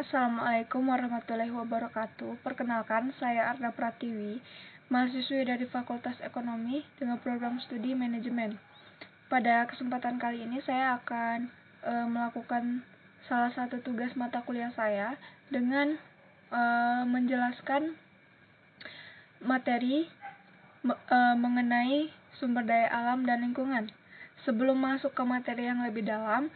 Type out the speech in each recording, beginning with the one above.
Assalamualaikum warahmatullahi wabarakatuh. Perkenalkan, saya Arda Pratiwi, mahasiswi dari Fakultas Ekonomi dengan program studi manajemen. Pada kesempatan kali ini saya akan melakukan salah satu tugas mata kuliah saya dengan menjelaskan materi mengenai sumber daya alam dan lingkungan. Sebelum masuk ke materi yang lebih dalam,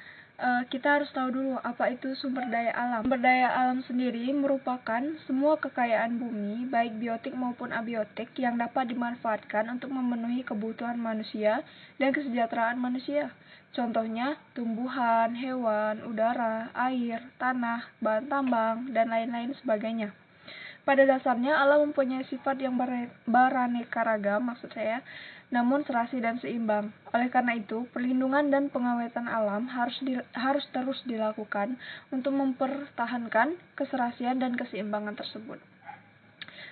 kita harus tahu dulu apa itu sumber daya alam. Sumber daya alam sendiri merupakan semua kekayaan bumi, baik biotik maupun abiotik, yang dapat dimanfaatkan untuk memenuhi kebutuhan manusia dan kesejahteraan manusia. Contohnya, tumbuhan, hewan, udara, air, tanah, bahan tambang, dan lain-lain sebagainya. Pada dasarnya, alam mempunyai sifat yang beraneka ragam, namun serasi dan seimbang. Oleh karena itu, perlindungan dan pengawetan alam harus terus dilakukan untuk mempertahankan keserasian dan keseimbangan tersebut.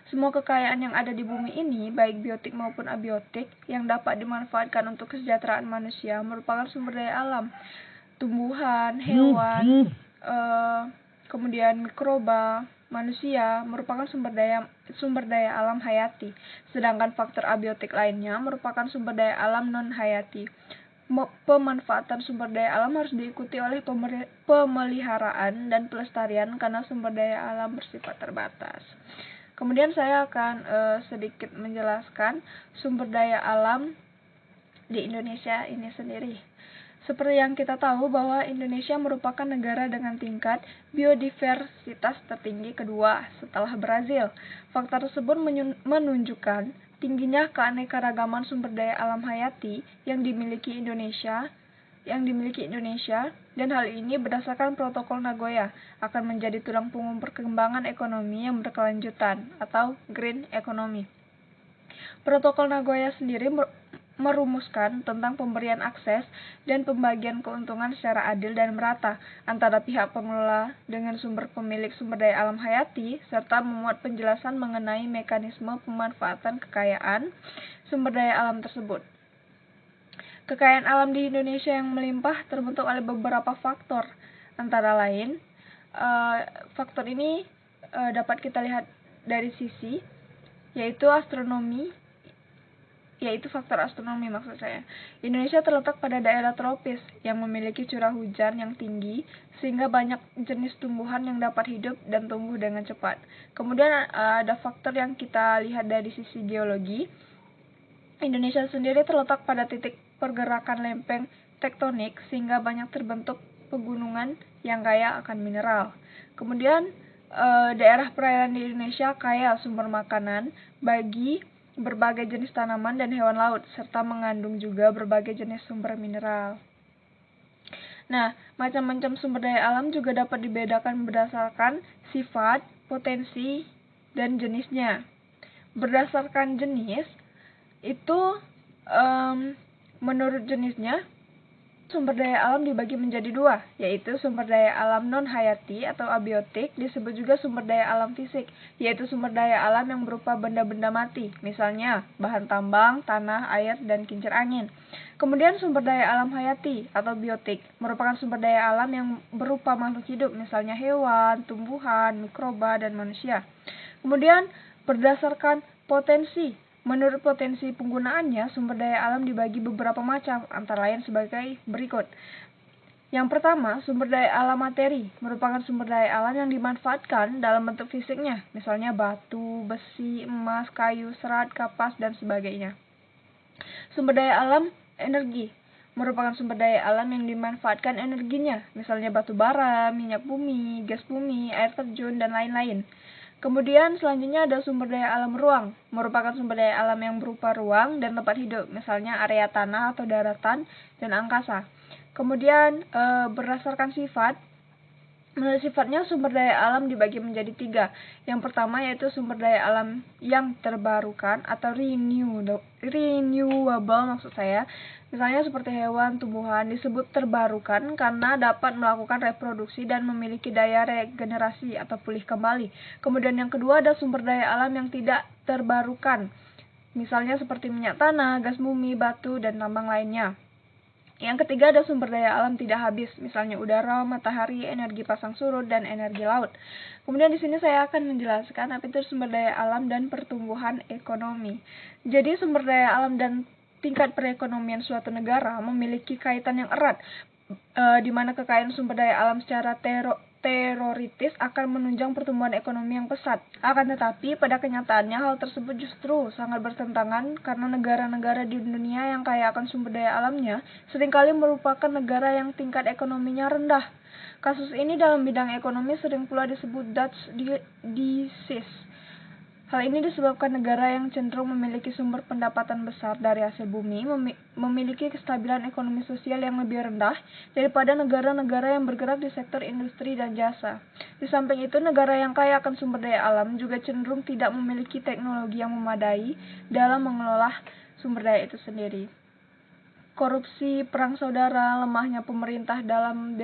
Semua kekayaan yang ada di bumi ini, baik biotik maupun abiotik, yang dapat dimanfaatkan untuk kesejahteraan manusia, merupakan sumber daya alam. Tumbuhan, hewan, kemudian mikroba, manusia merupakan sumber daya alam hayati, sedangkan faktor abiotik lainnya merupakan sumber daya alam non-hayati. Pemanfaatan sumber daya alam harus diikuti oleh pemeliharaan dan pelestarian karena sumber daya alam bersifat terbatas. Kemudian saya akan sedikit menjelaskan sumber daya alam di Indonesia ini sendiri. Seperti yang kita tahu bahwa Indonesia merupakan negara dengan tingkat biodiversitas tertinggi kedua setelah Brazil. Faktor tersebut menunjukkan tingginya keanekaragaman sumber daya alam hayati yang dimiliki Indonesia, dan hal ini berdasarkan Protokol Nagoya akan menjadi tulang punggung perkembangan ekonomi yang berkelanjutan atau green economy. Protokol Nagoya sendiri merumuskan tentang pemberian akses dan pembagian keuntungan secara adil dan merata antara pihak pengelola dengan pemilik sumber daya alam hayati, serta memuat penjelasan mengenai mekanisme pemanfaatan kekayaan sumber daya alam tersebut. Kekayaan alam di Indonesia yang melimpah terbentuk oleh beberapa faktor, antara lain faktor ini dapat kita lihat dari sisi yaitu faktor astronomi. Indonesia terletak pada daerah tropis yang memiliki curah hujan yang tinggi sehingga banyak jenis tumbuhan yang dapat hidup dan tumbuh dengan cepat. Kemudian ada faktor yang kita lihat dari sisi geologi. Indonesia sendiri terletak pada titik pergerakan lempeng tektonik sehingga banyak terbentuk pegunungan yang kaya akan mineral. Kemudian daerah perairan di Indonesia kaya sumber makanan bagi berbagai jenis tanaman dan hewan laut, serta mengandung juga berbagai jenis sumber mineral. Nah, macam-macam sumber daya alam juga dapat dibedakan berdasarkan sifat, potensi, dan jenisnya. Berdasarkan jenis, itu menurut jenisnya, sumber daya alam dibagi menjadi dua, yaitu sumber daya alam non-hayati atau abiotik, disebut juga sumber daya alam fisik, yaitu sumber daya alam yang berupa benda-benda mati, misalnya bahan tambang, tanah, air, dan kincir angin. Kemudian sumber daya alam hayati atau biotik merupakan sumber daya alam yang berupa makhluk hidup, misalnya hewan, tumbuhan, mikroba, dan manusia. Kemudian berdasarkan potensi. Menurut potensi penggunaannya, sumber daya alam dibagi beberapa macam, antara lain sebagai berikut. Yang pertama, sumber daya alam materi, merupakan sumber daya alam yang dimanfaatkan dalam bentuk fisiknya, misalnya batu, besi, emas, kayu, serat, kapas, dan sebagainya. Sumber daya alam energi, merupakan sumber daya alam yang dimanfaatkan energinya, misalnya batu bara, minyak bumi, gas bumi, air terjun, dan lain-lain. Kemudian selanjutnya ada sumber daya alam ruang, merupakan sumber daya alam yang berupa ruang dan tempat hidup, misalnya area tanah atau daratan dan angkasa. Kemudian berdasarkan sifat, menurut sifatnya sumber daya alam dibagi menjadi tiga. Yang pertama yaitu sumber daya alam yang terbarukan atau renewable Misalnya seperti hewan, tumbuhan disebut terbarukan karena dapat melakukan reproduksi dan memiliki daya regenerasi atau pulih kembali. Kemudian yang kedua ada sumber daya alam yang tidak terbarukan. Misalnya seperti minyak tanah, gas bumi, batu, dan tambang lainnya. Yang ketiga ada sumber daya alam tidak habis, misalnya udara, matahari, energi pasang surut, dan energi laut. Kemudian di sini saya akan menjelaskan apa itu sumber daya alam dan pertumbuhan ekonomi. Jadi sumber daya alam dan tingkat perekonomian suatu negara memiliki kaitan yang erat, di mana kekayaan sumber daya alam secara teoritis akan menunjang pertumbuhan ekonomi yang pesat. Akan tetapi, pada kenyataannya hal tersebut justru sangat bertentangan karena negara-negara di dunia yang kaya akan sumber daya alamnya seringkali merupakan negara yang tingkat ekonominya rendah. Kasus ini dalam bidang ekonomi sering pula disebut Dutch disease. Hal ini disebabkan negara yang cenderung memiliki sumber pendapatan besar dari hasil bumi memiliki kestabilan ekonomi sosial yang lebih rendah daripada negara-negara yang bergerak di sektor industri dan jasa. Di samping itu, negara yang kaya akan sumber daya alam juga cenderung tidak memiliki teknologi yang memadai dalam mengelola sumber daya itu sendiri. Korupsi, perang saudara, lemahnya pemerintah dalam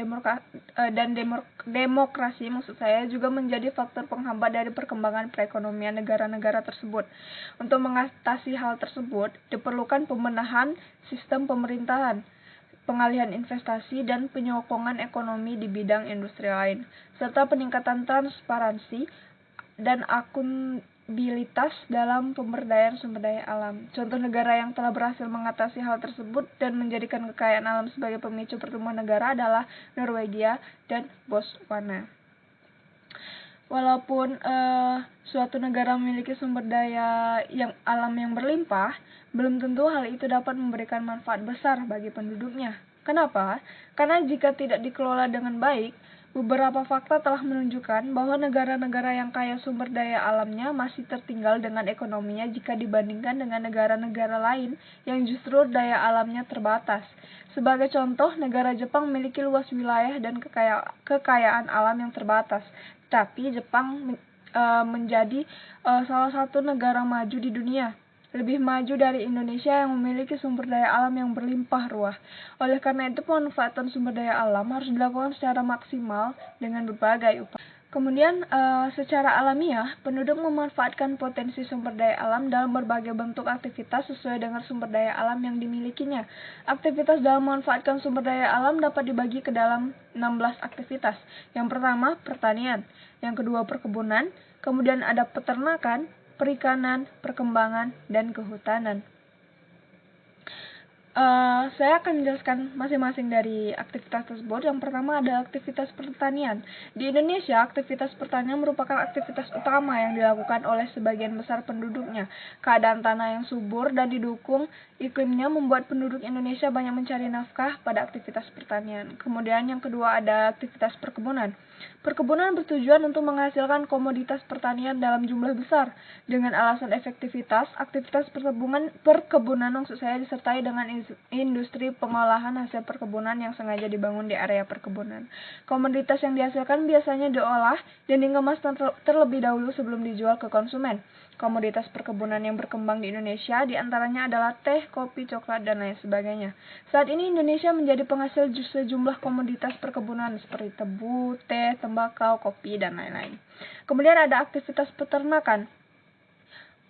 demokrasi maksud saya juga menjadi faktor penghambat dari perkembangan perekonomian negara-negara tersebut. Untuk mengatasi hal tersebut, diperlukan pembenahan sistem pemerintahan, pengalihan investasi, dan penyokongan ekonomi di bidang industri lain, serta peningkatan transparansi dan akuntabilitas dalam pemberdayaan sumber daya alam. Contoh negara yang telah berhasil mengatasi hal tersebut dan menjadikan kekayaan alam sebagai pemicu pertumbuhan negara adalah Norwegia dan Botswana. Walaupun suatu negara memiliki sumber daya alam yang berlimpah, belum tentu hal itu dapat memberikan manfaat besar bagi penduduknya. Kenapa? Karena jika tidak dikelola dengan baik, beberapa fakta telah menunjukkan bahwa negara-negara yang kaya sumber daya alamnya masih tertinggal dengan ekonominya jika dibandingkan dengan negara-negara lain yang justru daya alamnya terbatas. Sebagai contoh, negara Jepang memiliki luas wilayah dan kekayaan alam yang terbatas, tapi Jepang menjadi salah satu negara maju di dunia, lebih maju dari Indonesia yang memiliki sumber daya alam yang berlimpah ruah. Oleh karena itu, pemanfaatan sumber daya alam harus dilakukan secara maksimal dengan berbagai upaya. Kemudian, secara alamiah, penduduk memanfaatkan potensi sumber daya alam dalam berbagai bentuk aktivitas sesuai dengan sumber daya alam yang dimilikinya. Aktivitas dalam memanfaatkan sumber daya alam dapat dibagi ke dalam 16 aktivitas. Yang pertama, pertanian. Yang kedua, perkebunan. Kemudian ada peternakan, perikanan, perkembangan, dan kehutanan. Saya akan menjelaskan masing-masing dari aktivitas tersebut. Yang pertama ada aktivitas pertanian. Di Indonesia, aktivitas pertanian merupakan aktivitas utama yang dilakukan oleh sebagian besar penduduknya. Keadaan tanah yang subur dan didukung iklimnya membuat penduduk Indonesia banyak mencari nafkah pada aktivitas pertanian. Kemudian yang kedua ada aktivitas perkebunan. Perkebunan bertujuan untuk menghasilkan komoditas pertanian dalam jumlah besar. Dengan alasan efektivitas, aktivitas perkebunan maksud saya disertai dengan industri pengolahan hasil perkebunan yang sengaja dibangun di area perkebunan. Komoditas yang dihasilkan biasanya diolah dan dikemas terlebih dahulu sebelum dijual ke konsumen. Komoditas perkebunan yang berkembang di Indonesia diantaranya adalah teh, kopi, coklat, dan lain sebagainya. Saat ini Indonesia menjadi penghasil sejumlah komoditas perkebunan seperti tebu, teh, tembakau, kopi, dan lain-lain. Kemudian ada aktivitas peternakan.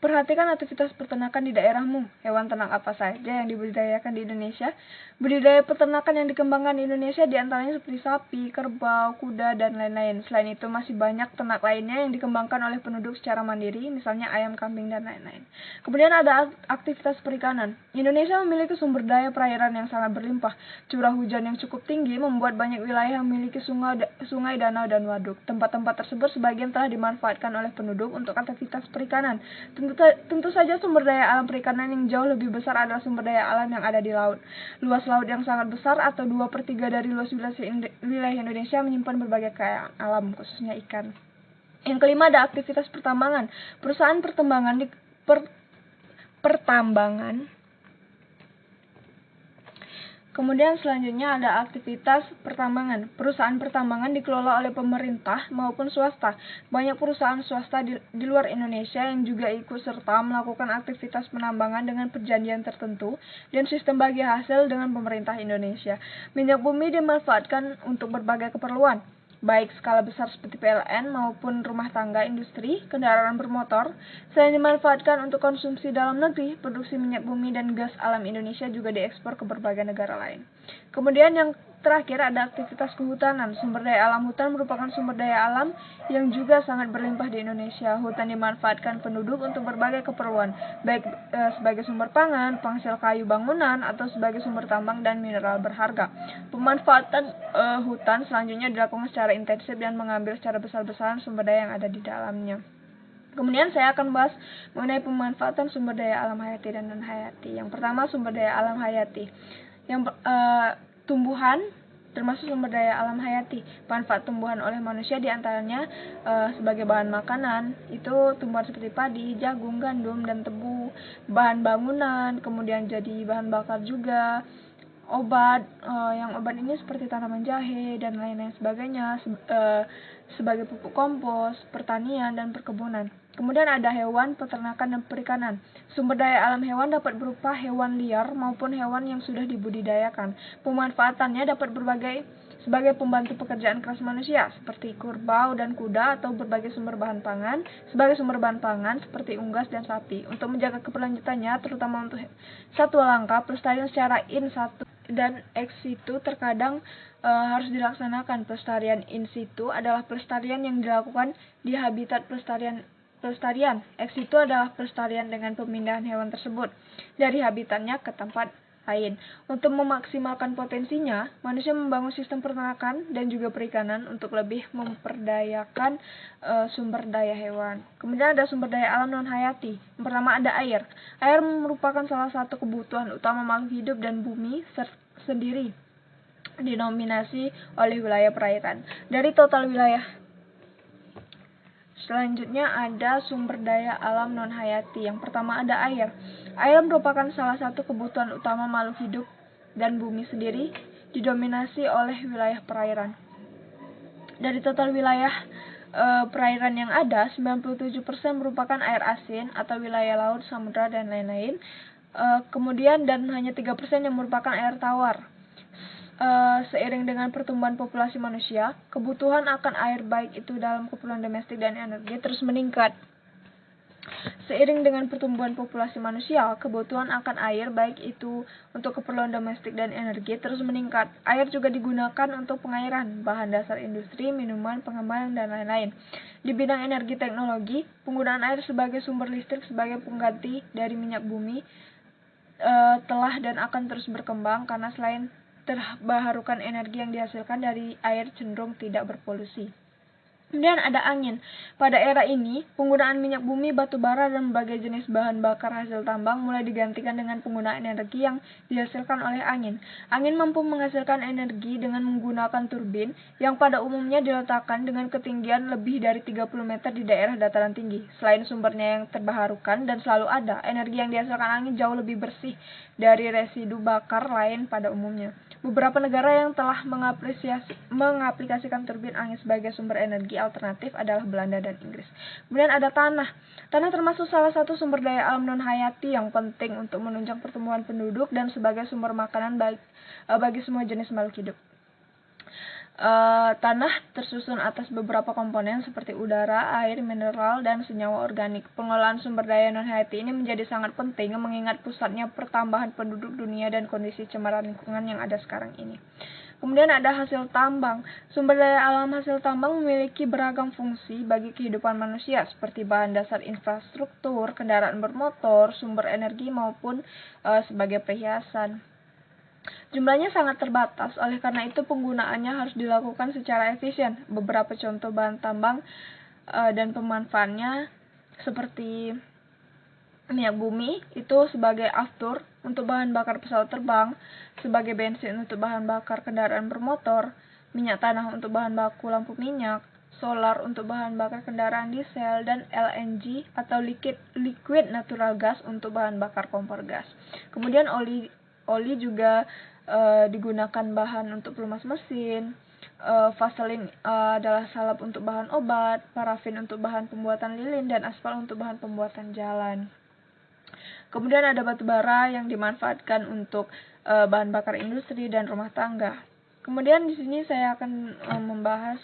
Perhatikan aktivitas peternakan di daerahmu. Hewan ternak apa saja yang dibudidayakan di Indonesia? Budidaya peternakan yang dikembangkan di Indonesia diantaranya seperti sapi, kerbau, kuda, dan lain-lain. Selain itu masih banyak ternak lainnya yang dikembangkan oleh penduduk secara mandiri, misalnya ayam, kambing, dan lain-lain. Kemudian ada aktivitas perikanan. Indonesia memiliki sumber daya perairan yang sangat berlimpah. Curah hujan yang cukup tinggi membuat banyak wilayah yang memiliki sungai, danau, dan waduk. Tempat-tempat tersebut sebagian telah dimanfaatkan oleh penduduk untuk aktivitas perikanan. Tentu saja sumber daya alam perikanan yang jauh lebih besar adalah sumber daya alam yang ada di laut. Luas laut yang sangat besar atau 2/3 dari luas wilayah Indonesia menyimpan berbagai kekayaan alam, khususnya ikan. Yang kelima ada aktivitas pertambangan. Perusahaan pertambangan. Kemudian selanjutnya ada aktivitas pertambangan. Perusahaan pertambangan dikelola oleh pemerintah maupun swasta. Banyak perusahaan swasta di luar Indonesia yang juga ikut serta melakukan aktivitas penambangan dengan perjanjian tertentu dan sistem bagi hasil dengan pemerintah Indonesia. Minyak bumi dimanfaatkan untuk berbagai keperluan. baik skala besar seperti PLN maupun rumah tangga, industri, kendaraan bermotor. Selain dimanfaatkan untuk konsumsi dalam negeri, produksi minyak bumi dan gas alam Indonesia juga diekspor ke berbagai negara lain. Kemudian yang terakhir ada aktivitas kehutanan. Sumber daya alam hutan merupakan sumber daya alam yang juga sangat berlimpah di Indonesia. Hutan dimanfaatkan penduduk untuk berbagai keperluan, baik sebagai sumber pangan, penghasil kayu bangunan, atau sebagai sumber tambang dan mineral berharga. Pemanfaatan hutan selanjutnya dilakukan secara intensif dan mengambil secara besar-besaran sumber daya yang ada di dalamnya. Kemudian saya akan bahas mengenai pemanfaatan sumber daya alam hayati dan non-hayati. Yang pertama, sumber daya alam hayati. Yang tumbuhan termasuk sumber daya alam hayati. Manfaat tumbuhan oleh manusia diantaranya sebagai bahan makanan, itu tumbuhan seperti padi, jagung, gandum, dan tebu. Bahan bangunan, kemudian jadi bahan bakar juga. Obat, yang obat ini seperti tanaman jahe dan lain-lain sebagainya, sebagai pupuk kompos, pertanian, dan perkebunan. Kemudian ada hewan, peternakan, dan perikanan. Sumber daya alam hewan dapat berupa hewan liar maupun hewan yang sudah dibudidayakan. Pemanfaatannya dapat sebagai pembantu pekerjaan keras manusia, seperti kerbau dan kuda, atau berbagai sumber bahan pangan, sebagai sumber bahan pangan seperti unggas dan sapi. Untuk menjaga keberlanjutannya, terutama untuk satwa langka, pelestarian secara in situ dan ex situ terkadang harus dilaksanakan. Pelestarian in situ adalah pelestarian yang dilakukan di habitat pelestarian. Ex situ adalah pelestarian dengan pemindahan hewan tersebut dari habitatnya ke tempat lain. Untuk memaksimalkan potensinya, manusia membangun sistem peternakan dan juga perikanan untuk lebih memperdayakan sumber daya hewan. Kemudian ada sumber daya alam non-hayati. Yang pertama ada air. Air merupakan salah satu kebutuhan utama makhluk hidup dan bumi sendiri dinominasi oleh wilayah perairan. Dari total wilayah, selanjutnya ada sumber daya alam non-hayati. Yang pertama ada air. Air merupakan salah satu kebutuhan utama makhluk hidup dan bumi sendiri didominasi oleh wilayah perairan. Dari total wilayah perairan yang ada, 97% merupakan air asin atau wilayah laut, samudra, dan lain-lain. Kemudian dan hanya 3% yang merupakan air tawar. Seiring dengan pertumbuhan populasi manusia, kebutuhan akan air baik itu dalam keperluan domestik dan energi terus meningkat. Seiring dengan pertumbuhan populasi manusia, kebutuhan akan air baik itu untuk keperluan domestik dan energi terus meningkat. Air juga digunakan untuk pengairan, bahan dasar industri, minuman, pengembangan, dan lain-lain. Di bidang energi teknologi, penggunaan air sebagai sumber listrik sebagai pengganti dari minyak bumi telah dan akan terus berkembang karena selain terbarukan energi yang dihasilkan dari air cenderung tidak berpolusi. Kemudian ada angin. Pada era ini, penggunaan minyak bumi, batu bara, dan berbagai jenis bahan bakar hasil tambang mulai digantikan dengan penggunaan energi yang dihasilkan oleh angin. Angin mampu menghasilkan energi dengan menggunakan turbin yang pada umumnya diletakkan dengan ketinggian lebih dari 30 meter di daerah dataran tinggi. Selain sumbernya yang terbarukan dan selalu ada, energi yang dihasilkan angin jauh lebih bersih dari residu bakar lain pada umumnya. Beberapa negara yang telah mengaplikasikan turbin angin sebagai sumber energi alternatif adalah Belanda dan Inggris. Kemudian ada tanah. Tanah termasuk salah satu sumber daya alam non-hayati yang penting untuk menunjang pertumbuhan penduduk dan sebagai sumber makanan bagi semua jenis makhluk hidup. Tanah tersusun atas beberapa komponen seperti udara, air, mineral, dan senyawa organik. Pengelolaan sumber daya non-hayati ini menjadi sangat penting mengingat pusatnya pertambahan penduduk dunia dan kondisi cemaran lingkungan yang ada sekarang ini. Kemudian ada hasil tambang. Sumber daya alam hasil tambang memiliki beragam fungsi bagi kehidupan manusia seperti bahan dasar infrastruktur, kendaraan bermotor, sumber energi maupun sebagai perhiasan. Jumlahnya sangat terbatas, oleh karena itu penggunaannya harus dilakukan secara efisien. Beberapa contoh bahan tambang dan pemanfaatannya seperti minyak bumi itu sebagai aftur untuk bahan bakar pesawat terbang, sebagai bensin untuk bahan bakar kendaraan bermotor, minyak tanah untuk bahan baku lampu minyak, solar untuk bahan bakar kendaraan diesel, dan LNG atau liquid natural gas untuk bahan bakar kompor gas. Kemudian oli juga digunakan bahan untuk pelumas mesin. Vaselin adalah salep untuk bahan obat, parafin untuk bahan pembuatan lilin, dan aspal untuk bahan pembuatan jalan. Kemudian ada batu bara yang dimanfaatkan untuk bahan bakar industri dan rumah tangga. Kemudian di sini saya akan membahas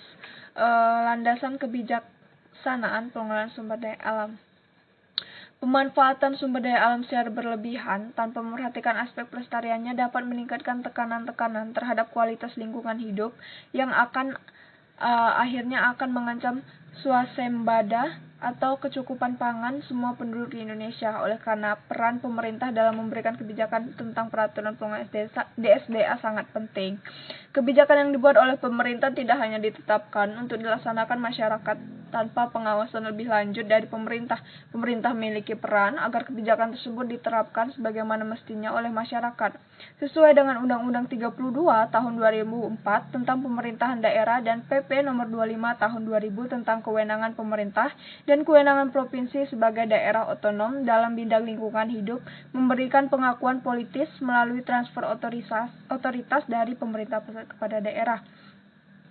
landasan kebijaksanaan pengelolaan sumber daya alam. Pemanfaatan sumber daya alam secara berlebihan tanpa memperhatikan aspek pelestariannya dapat meningkatkan tekanan-tekanan terhadap kualitas lingkungan hidup yang akhirnya akan mengancam swasembada atau kecukupan pangan semua penduduk di Indonesia. Oleh karena peran pemerintah dalam memberikan kebijakan tentang peraturan pengelolaan DSDA sangat penting. Kebijakan yang dibuat oleh pemerintah tidak hanya ditetapkan untuk dilaksanakan masyarakat tanpa pengawasan lebih lanjut dari pemerintah. Pemerintah memiliki peran agar kebijakan tersebut diterapkan sebagaimana mestinya oleh masyarakat. Sesuai dengan Undang-Undang 32 tahun 2004 tentang pemerintahan daerah dan PP nomor 25 tahun 2000 tentang kewenangan pemerintah dan kewenangan provinsi sebagai daerah otonom dalam bidang lingkungan hidup, memberikan pengakuan politis melalui transfer otoritas dari pemerintah pusat kepada daerah,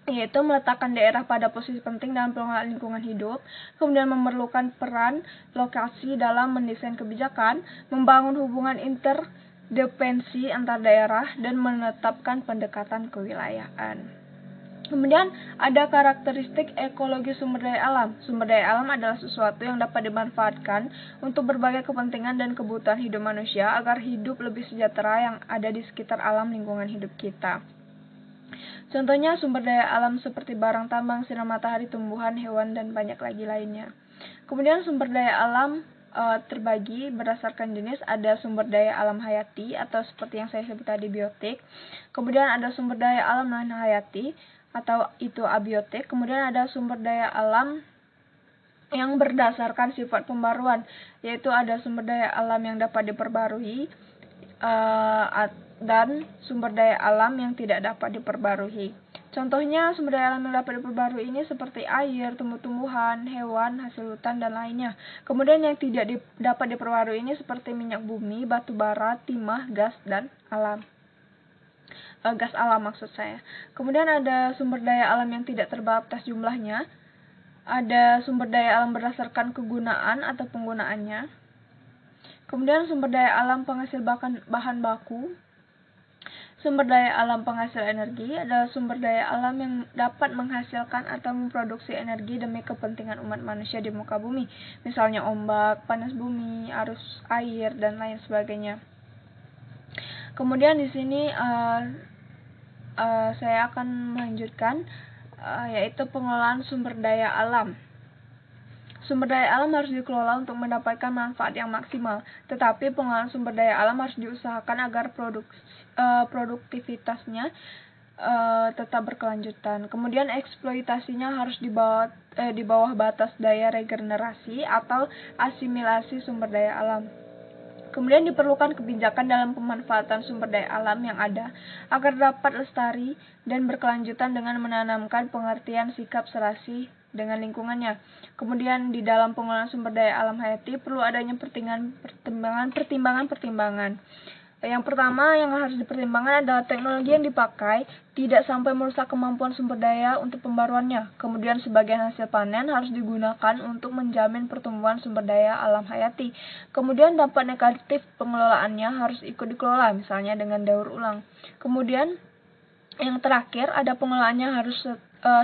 yaitu meletakkan daerah pada posisi penting dalam pengelolaan lingkungan hidup, kemudian memerlukan peran lokasi dalam mendesain kebijakan, membangun hubungan interdependensi antar daerah, dan menetapkan pendekatan kewilayahan. Kemudian ada karakteristik ekologi sumber daya alam. Sumber daya alam adalah sesuatu yang dapat dimanfaatkan untuk berbagai kepentingan dan kebutuhan hidup manusia agar hidup lebih sejahtera yang ada di sekitar alam lingkungan hidup kita. Contohnya sumber daya alam seperti barang tambang, sinar matahari, tumbuhan, hewan, dan banyak lagi lainnya. Kemudian sumber daya alam terbagi berdasarkan jenis. Ada sumber daya alam hayati atau seperti yang saya sebut tadi biotik. Kemudian ada sumber daya alam non hayati atau itu abiotik. Kemudian ada sumber daya alam yang berdasarkan sifat pembaruan, yaitu ada sumber daya alam yang dapat diperbarui dan sumber daya alam yang tidak dapat diperbarui. Contohnya sumber daya alam yang dapat diperbarui ini seperti air, tumbuh-tumbuhan, hewan, hasil hutan, dan lainnya. Kemudian yang tidak dapat diperbarui ini seperti minyak bumi, batu bara, timah, gas, dan gas alam maksud saya. Kemudian ada sumber daya alam yang tidak terbatas jumlahnya. Ada sumber daya alam berdasarkan kegunaan atau penggunaannya. Kemudian sumber daya alam penghasil bahan baku. Sumber daya alam penghasil energi adalah sumber daya alam yang dapat menghasilkan atau memproduksi energi demi kepentingan umat manusia di muka bumi. Misalnya ombak, panas bumi, arus air, dan lain sebagainya. Kemudian di sini saya akan melanjutkan yaitu pengelolaan sumber daya alam. Sumber daya alam harus dikelola untuk mendapatkan manfaat yang maksimal, tetapi pengelolaan sumber daya alam harus diusahakan agar produktivitasnya tetap berkelanjutan. Kemudian eksploitasinya harus di bawah batas daya regenerasi atau asimilasi sumber daya alam. Kemudian diperlukan kebijakan dalam pemanfaatan sumber daya alam yang ada agar dapat lestari dan berkelanjutan dengan menanamkan pengertian sikap serasi dengan lingkungannya. Kemudian di dalam pengelolaan sumber daya alam hayati perlu adanya pertimbangan. Yang pertama yang harus dipertimbangkan adalah teknologi yang dipakai tidak sampai merusak kemampuan sumber daya untuk pembaruannya. Kemudian sebagian hasil panen harus digunakan untuk menjamin pertumbuhan sumber daya alam hayati. Kemudian dampak negatif pengelolaannya harus ikut dikelola, misalnya dengan daur ulang. Kemudian yang terakhir ada pengelolaannya harus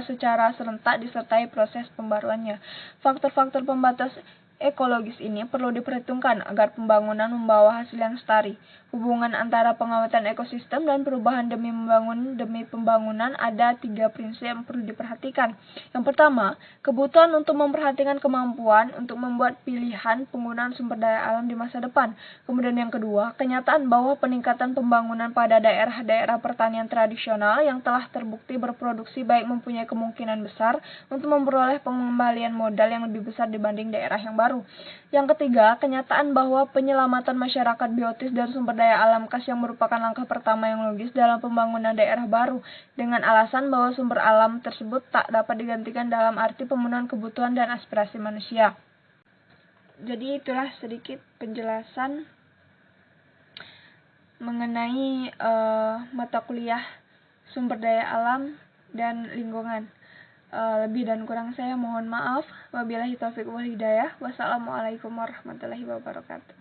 secara serentak disertai proses pembaruannya. Faktor-faktor pembatas ekologis ini perlu diperhitungkan agar pembangunan membawa hasil yang lestari. Hubungan antara pengawatan ekosistem dan perubahan demi pembangunan ada 3 prinsip yang perlu diperhatikan. Yang pertama, kebutuhan untuk memperhatikan kemampuan untuk membuat pilihan penggunaan sumber daya alam di masa depan. Kemudian yang kedua, kenyataan bahwa peningkatan pembangunan pada daerah-daerah pertanian tradisional yang telah terbukti berproduksi baik mempunyai kemungkinan besar untuk memperoleh pengembalian modal yang lebih besar dibanding daerah yang baru. Yang ketiga, kenyataan bahwa penyelamatan masyarakat biotis dan sumber daya alam khas yang merupakan langkah pertama yang logis dalam pembangunan daerah baru, dengan alasan bahwa sumber alam tersebut tak dapat digantikan dalam arti pemenuhan kebutuhan dan aspirasi manusia. Jadi itulah sedikit penjelasan mengenai mata kuliah sumber daya alam dan lingkungan. Lebih dan kurang saya mohon maaf. Wabillahi taufiq wal hidayah. Wassalamualaikum warahmatullahi wabarakatuh.